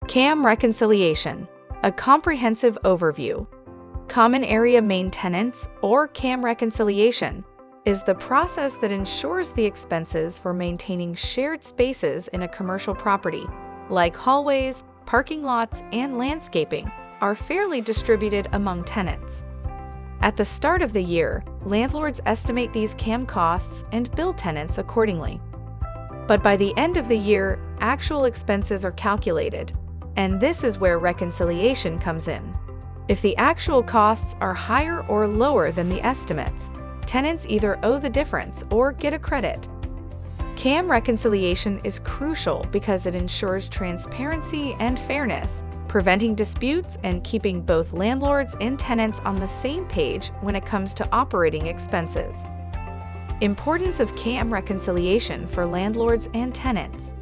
CAM reconciliation, a comprehensive overview. Common area maintenance, or CAM reconciliation, is the process that ensures the expenses for maintaining shared spaces in a commercial property, like hallways, parking lots, and landscaping, are fairly distributed among tenants. At the start of the year, landlords estimate these CAM costs and bill tenants accordingly. But by the end of the year, actual expenses are calculated, and this is where reconciliation comes in. If the actual costs are higher or lower than the estimates, tenants either owe the difference or get a credit. CAM reconciliation is crucial because it ensures transparency and fairness, preventing disputes and keeping both landlords and tenants on the same page when it comes to operating expenses. Importance of CAM reconciliation for landlords and tenants.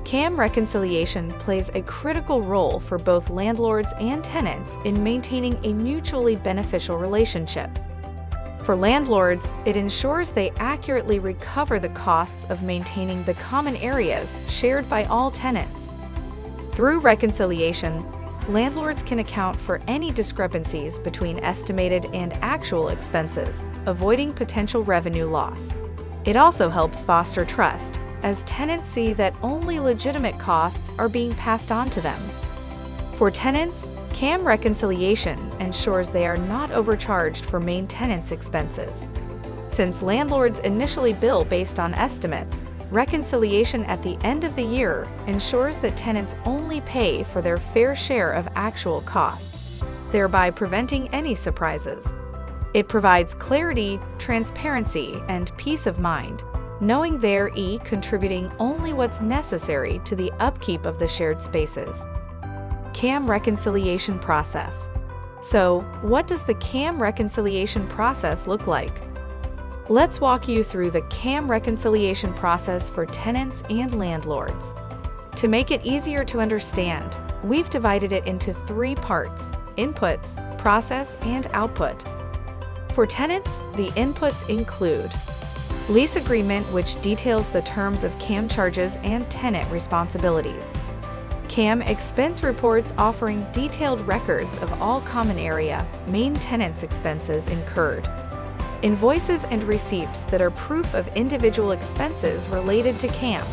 CAM reconciliation plays a critical role for both landlords and tenants in maintaining a mutually beneficial relationship. For landlords, it ensures they accurately recover the costs of maintaining the common areas shared by all tenants. Through reconciliation, landlords can account for any discrepancies between estimated and actual expenses, avoiding potential revenue loss. It also helps foster trust, as tenants see that only legitimate costs are being passed on to them. For tenants, CAM reconciliation ensures they are not overcharged for maintenance expenses. Since landlords initially bill based on estimates, reconciliation at the end of the year ensures that tenants only pay for their fair share of actual costs, thereby preventing any surprises. It provides clarity, transparency, and peace of mind, knowing they're contributing only what's necessary to the upkeep of the shared spaces. CAM reconciliation process. So, what does the CAM reconciliation process look like? Let's walk you through the CAM reconciliation process for tenants and landlords. To make it easier to understand, we've divided it into 3 parts: inputs, process, and output. For tenants, the inputs include lease agreement, which details the terms of CAM charges and tenant responsibilities. CAM expense reports offering detailed records of all common area, main tenants' expenses incurred. Invoices and receipts that are proof of individual expenses related to CAM.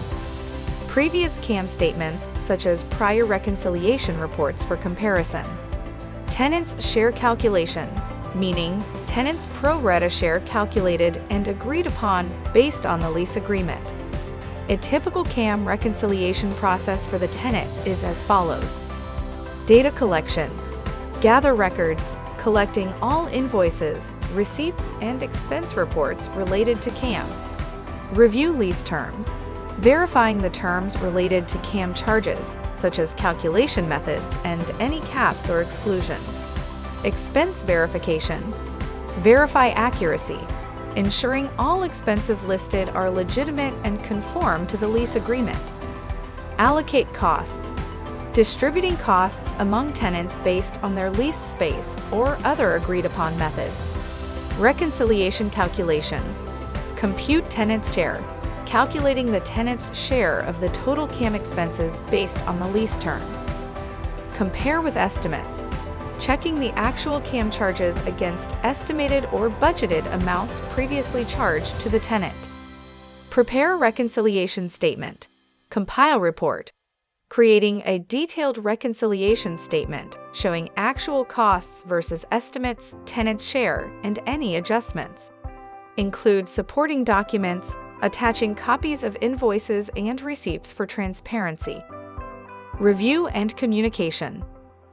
Previous CAM statements, such as prior reconciliation reports for comparison. Tenants' share calculations, meaning tenants' pro rata share calculated and agreed upon based on the lease agreement. A typical CAM reconciliation process for the tenant is as follows. Data collection. Gather records, collecting all invoices, receipts, and expense reports related to CAM. Review lease terms. Verifying the terms related to CAM charges, such as calculation methods and any caps or exclusions. Expense verification. Verify accuracy, ensuring all expenses listed are legitimate and conform to the lease agreement. Allocate costs. Distributing costs among tenants based on their lease space or other agreed-upon methods. Reconciliation calculation. Compute tenant's share, calculating the tenant's share of the total CAM expenses based on the lease terms. Compare with estimates. Checking the actual CAM charges against estimated or budgeted amounts previously charged to the tenant. Prepare a reconciliation statement. Compile report. Creating a detailed reconciliation statement showing actual costs versus estimates, tenant share, and any adjustments. Include supporting documents, attaching copies of invoices and receipts for transparency. Review and communication.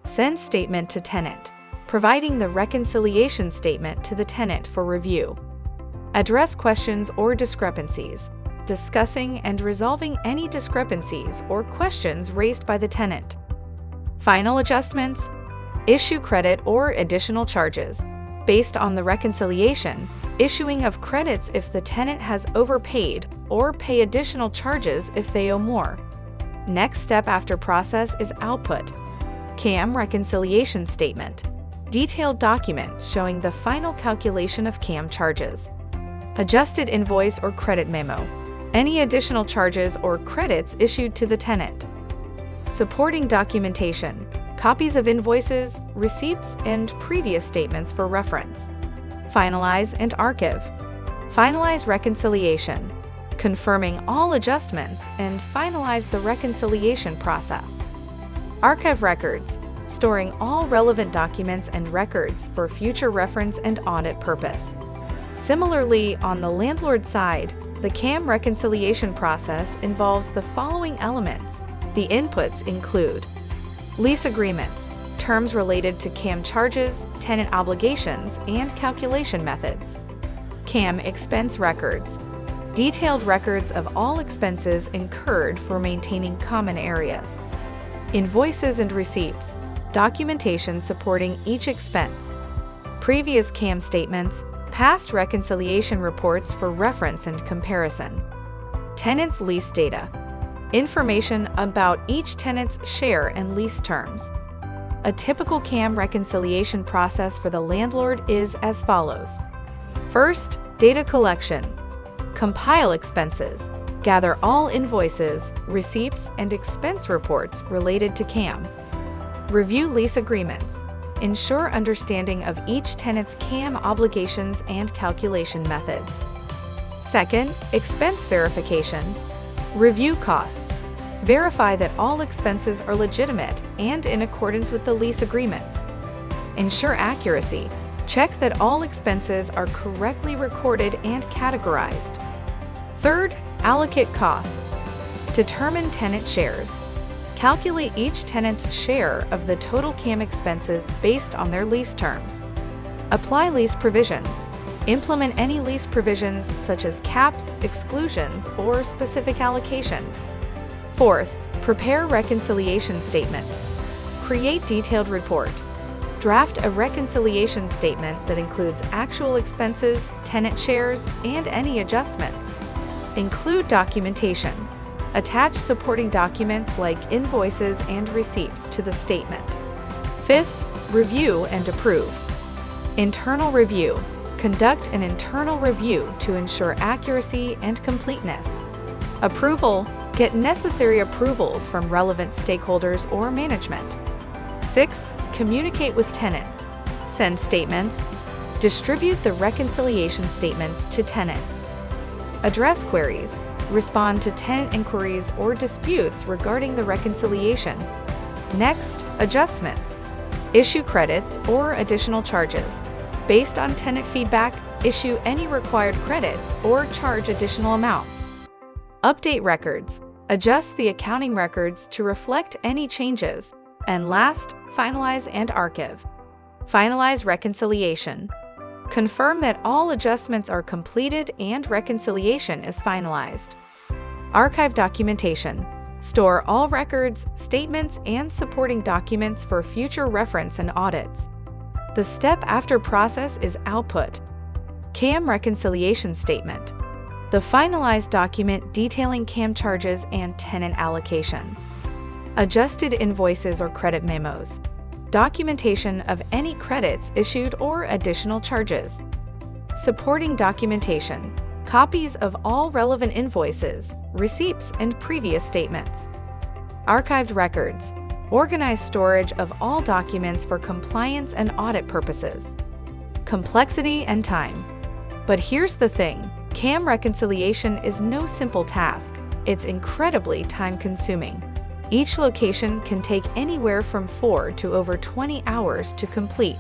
Send statement to tenant, providing the reconciliation statement to the tenant for review. Address questions or discrepancies, discussing and resolving any discrepancies or questions raised by the tenant. Final adjustments. Issue credit or additional charges. Based on the reconciliation, issuing of credits if the tenant has overpaid or pay additional charges if they owe more. Next step after process is output. CAM reconciliation statement. Detailed document showing the final calculation of CAM charges. Adjusted invoice or credit memo. Any additional charges or credits issued to the tenant. Supporting documentation, copies of invoices, receipts, and previous statements for reference. Finalize and archive. Finalize reconciliation, confirming all adjustments and finalize the reconciliation process. Archive records, storing all relevant documents and records for future reference and audit purpose. Similarly, on the landlord side, the CAM reconciliation process involves the following elements. The inputs include lease agreements, terms related to CAM charges, tenant obligations, and calculation methods. CAM expense records, detailed records of all expenses incurred for maintaining common areas. Invoices and receipts, documentation supporting each expense. Previous CAM statements, past reconciliation reports for reference and comparison. Tenants' lease data, information about each tenant's share and lease terms. A typical CAM reconciliation process for the landlord is as follows. First, data collection. Compile expenses. Gather all invoices, receipts, and expense reports related to CAM. Review lease agreements. Ensure understanding of each tenant's CAM obligations and calculation methods. Second, expense verification. Review costs. Verify that all expenses are legitimate and in accordance with the lease agreements. Ensure accuracy. Check that all expenses are correctly recorded and categorized. Third, allocate costs. Determine tenant shares. Calculate each tenant's share of the total CAM expenses based on their lease terms. Apply lease provisions. Implement any lease provisions such as caps, exclusions, or specific allocations. Fourth, prepare reconciliation statement. Create detailed report. Draft a reconciliation statement that includes actual expenses, tenant shares, and any adjustments. Include documentation. Attach supporting documents like invoices and receipts to the statement. Fifth, review and approve. Internal review. Conduct an internal review to ensure accuracy and completeness. Approval. Get necessary approvals from relevant stakeholders or management. Sixth, communicate with tenants. Send statements. Distribute the reconciliation statements to tenants. Address queries. Respond to tenant inquiries or disputes regarding the reconciliation. Next, adjustments. Issue credits or additional charges. Based on tenant feedback, issue any required credits or charge additional amounts. Update records. Adjust the accounting records to reflect any changes. And last, finalize and archive. Finalize reconciliation. Confirm that all adjustments are completed and reconciliation is finalized. Archive documentation. Store all records, statements, and supporting documents for future reference and audits. The step after process is output. CAM reconciliation statement. The finalized document detailing CAM charges and tenant allocations. Adjusted invoices or credit memos. Documentation of any credits issued or additional charges. Supporting documentation. Copies of all relevant invoices, receipts, and previous statements. Archived records. Organized storage of all documents for compliance and audit purposes. Complexity and time. But here's the thing, CAM reconciliation is no simple task. It's incredibly time-consuming. Each location can take anywhere from 4 to over 20 hours to complete.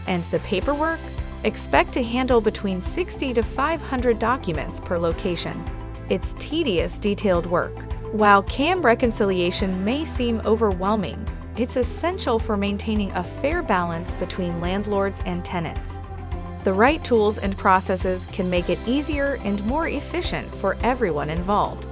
And the paperwork? Expect to handle between 60 to 500 documents per location. It's tedious, detailed work. While CAM reconciliation may seem overwhelming, it's essential for maintaining a fair balance between landlords and tenants. The right tools and processes can make it easier and more efficient for everyone involved.